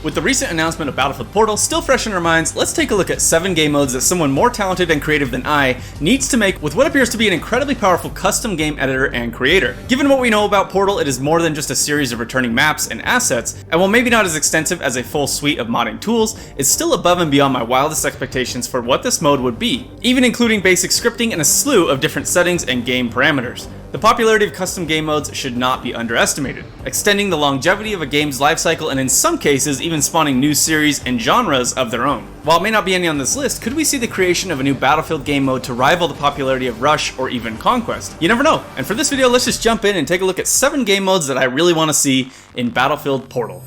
With the recent announcement of Battlefield Portal still fresh in our minds, let's take a look at 7 game modes that someone more talented and creative than I needs to make with what appears to be an incredibly powerful custom game editor and creator. Given what we know about Portal, it is more than just a series of returning maps and assets, and while maybe not as extensive as a full suite of modding tools, it's still above and beyond my wildest expectations for what this mode would be, even including basic scripting and a slew of different settings and game parameters. The popularity of custom game modes should not be underestimated, extending the longevity of a game's lifecycle and in some cases even spawning new series and genres of their own. While it may not be any on this list, could we see the creation of a new Battlefield game mode to rival the popularity of Rush or even Conquest? You never know. And for this video, let's just jump in and take a look at 7 game modes that I really want to see in Battlefield Portal.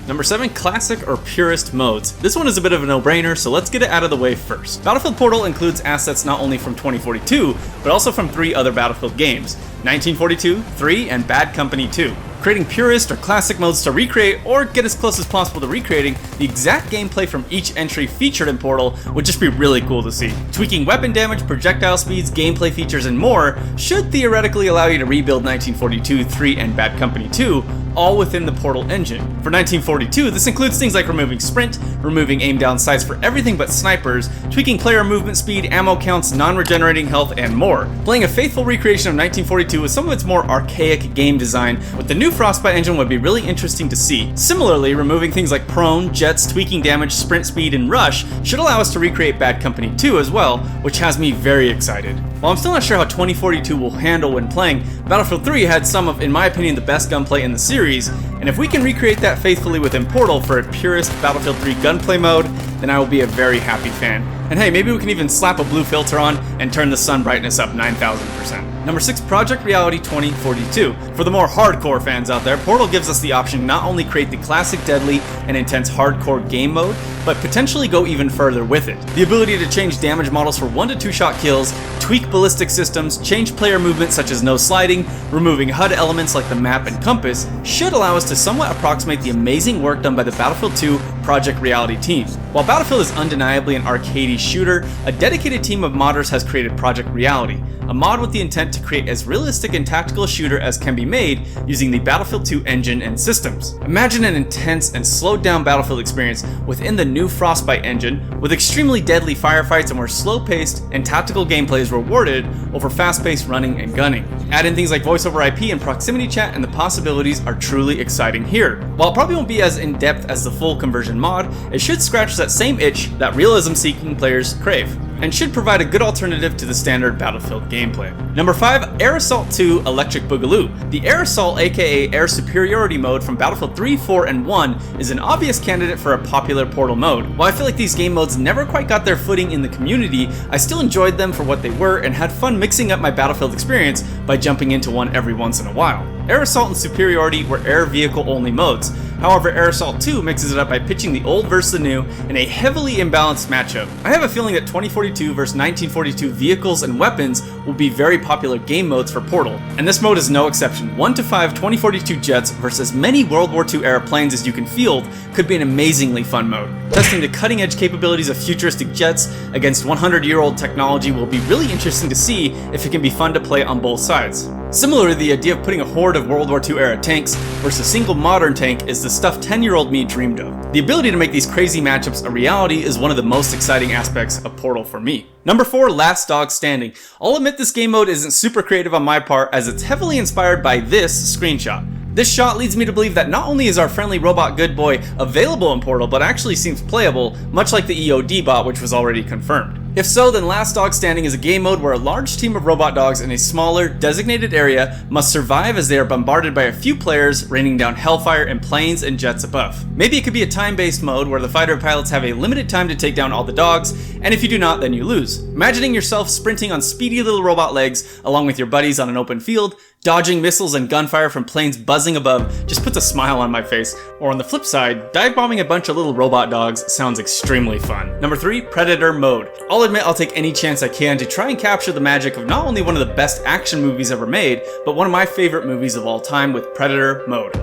Number 7, Classic or Purist modes. This one is a bit of a no-brainer, so let's get it out of the way first. Battlefield Portal includes assets not only from 2042, but also from 3 other Battlefield games, 1942, 3, and Bad Company 2. Creating purist or classic modes to recreate or get as close as possible to recreating the exact gameplay from each entry featured in Portal would just be really cool to see. Tweaking weapon damage, projectile speeds, gameplay features, and more should theoretically allow you to rebuild 1942, 3, and Bad Company 2, all within the Portal engine. For 1942, this includes things like removing sprint, removing aim down sights for everything but snipers, tweaking player movement speed, ammo counts, non-regenerating health, and more. Playing a faithful recreation of 1942 with some of its more archaic game design with the new Frostbite engine would be really interesting to see. Similarly, removing things like prone, jets, tweaking damage, sprint speed, and rush should allow us to recreate Bad Company 2 as well, which has me very excited. While I'm still not sure how 2042 will handle when playing, Battlefield 3 had some of, in my opinion, the best gunplay in the series, and if we can recreate that faithfully within Portal for a purist Battlefield 3 gunplay mode, then I will be a very happy fan. And hey, maybe we can even slap a blue filter on and turn the sun brightness up 9,000%. Number 6, Project Reality 2042. For the more hardcore fans out there, Portal gives us the option to not only create the classic deadly and intense hardcore game mode, but potentially go even further with it. The ability to change damage models for 1 to 2 shot kills, tweak ballistic systems, change player movement such as no sliding, removing HUD elements like the map and compass, should allow us to somewhat approximate the amazing work done by the Battlefield 2 Project Reality team. While Battlefield is undeniably an arcadey shooter, a dedicated team of modders has created Project Reality, a mod with the intent to create as realistic and tactical a shooter as can be made using the Battlefield 2 engine and systems. Imagine an intense and slowed down Battlefield experience within the new Frostbite engine, with extremely deadly firefights and where slow-paced and tactical gameplay is rewarded over fast-paced running and gunning. Add in things like voice over IP and proximity chat and the possibilities are truly exciting here. While it probably won't be as in-depth as the full conversion mod, it should scratch that same itch that realism-seeking players crave, and should provide a good alternative to the standard Battlefield gameplay. Number 5, Air Assault 2 Electric Boogaloo. The Air Assault aka Air Superiority mode from Battlefield 3, 4, and 1 is an obvious candidate for a popular Portal mode. While I feel like these game modes never quite got their footing in the community, I still enjoyed them for what they were and had fun mixing up my Battlefield experience by jumping into one every once in a while. Air Assault and Superiority were air vehicle only modes. However, Air Assault 2 mixes it up by pitching the old versus the new in a heavily imbalanced matchup. I have a feeling that 2042 versus 1942 vehicles and weapons will be very popular game modes for Portal, and this mode is no exception. 1 to 5 2042 jets versus as many World War II era planes as you can field could be an amazingly fun mode. Testing the cutting edge capabilities of futuristic jets against 100-year-old technology will be really interesting to see if it can be fun to play on both sides. Similarly, the idea of putting a horde of World War II era tanks versus a single modern tank is the stuff 10-year-old me dreamed of. The ability to make these crazy matchups a reality is one of the most exciting aspects of Portal for me. Number 4, Last Dog Standing. I'll admit this game mode isn't super creative on my part as it's heavily inspired by this screenshot. This shot leads me to believe that not only is our friendly robot good boy available in Portal, but actually seems playable, much like the EOD bot which was already confirmed. If so, then Last Dog Standing is a game mode where a large team of robot dogs in a smaller, designated area must survive as they are bombarded by a few players raining down hellfire in planes and jets above. Maybe it could be a time-based mode where the fighter pilots have a limited time to take down all the dogs, and if you do not, then you lose. Imagining yourself sprinting on speedy little robot legs along with your buddies on an open field, dodging missiles and gunfire from planes buzzing above just puts a smile on my face. Or on the flip side, dive bombing a bunch of little robot dogs sounds extremely fun. Number 3, Predator mode. I'll admit I'll take any chance I can to try and capture the magic of not only one of the best action movies ever made, but one of my favorite movies of all time with Predator mode.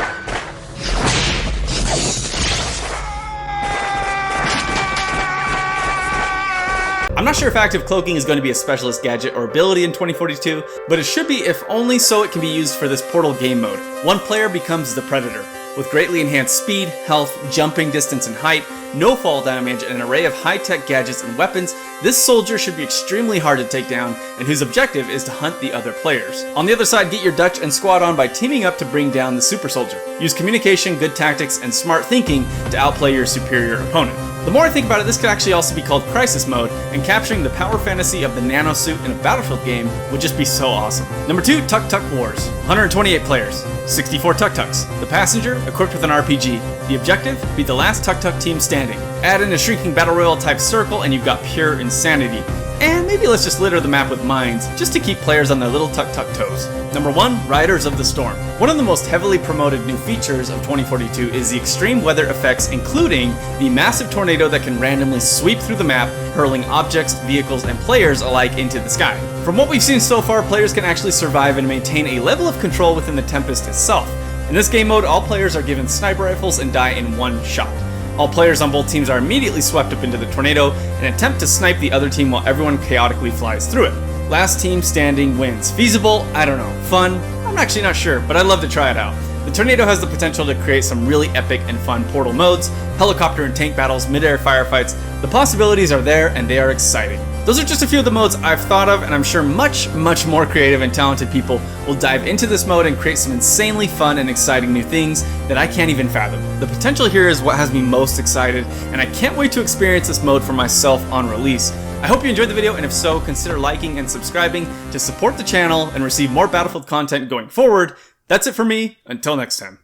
I'm not sure if active cloaking is going to be a specialist gadget or ability in 2042, but it should be if only so it can be used for this Portal game mode. One player becomes the Predator. With greatly enhanced speed, health, jumping distance and height, no fall damage, and an array of high-tech gadgets and weapons, this soldier should be extremely hard to take down, and whose objective is to hunt the other players. On the other side, get your Dutch and squad on by teaming up to bring down the super soldier. Use communication, good tactics, and smart thinking to outplay your superior opponent. The more I think about it, this could actually also be called Crisis Mode, and capturing the power fantasy of the nano suit in a Battlefield game would just be so awesome. Number 2, Tuk Tuk Wars. 128 players, 64 Tuk Tuks. The passenger, equipped with an RPG. The objective, be the last Tuk Tuk team standing. Add in a shrinking battle royale type circle and you've got pure insanity. And maybe let's just litter the map with mines, just to keep players on their little tuk-tuk toes. Number 1, Riders of the Storm. One of the most heavily promoted new features of 2042 is the extreme weather effects, including the massive tornado that can randomly sweep through the map, hurling objects, vehicles, and players alike into the sky. From what we've seen so far, players can actually survive and maintain a level of control within the Tempest itself. In this game mode, all players are given sniper rifles and die in one shot. All players on both teams are immediately swept up into the tornado and attempt to snipe the other team while everyone chaotically flies through it. Last team standing wins. Feasible? I don't know. Fun? I'm actually not sure, but I'd love to try it out. The tornado has the potential to create some really epic and fun Portal modes, helicopter and tank battles, mid-air firefights. The possibilities are there and they are exciting. Those are just a few of the modes I've thought of, and I'm sure much more creative and talented people will dive into this mode and create some insanely fun and exciting new things that I can't even fathom. The potential here is what has me most excited, and I can't wait to experience this mode for myself on release. I hope you enjoyed the video, and if so, consider liking and subscribing to support the channel and receive more Battlefield content going forward. That's it for me. Until next time.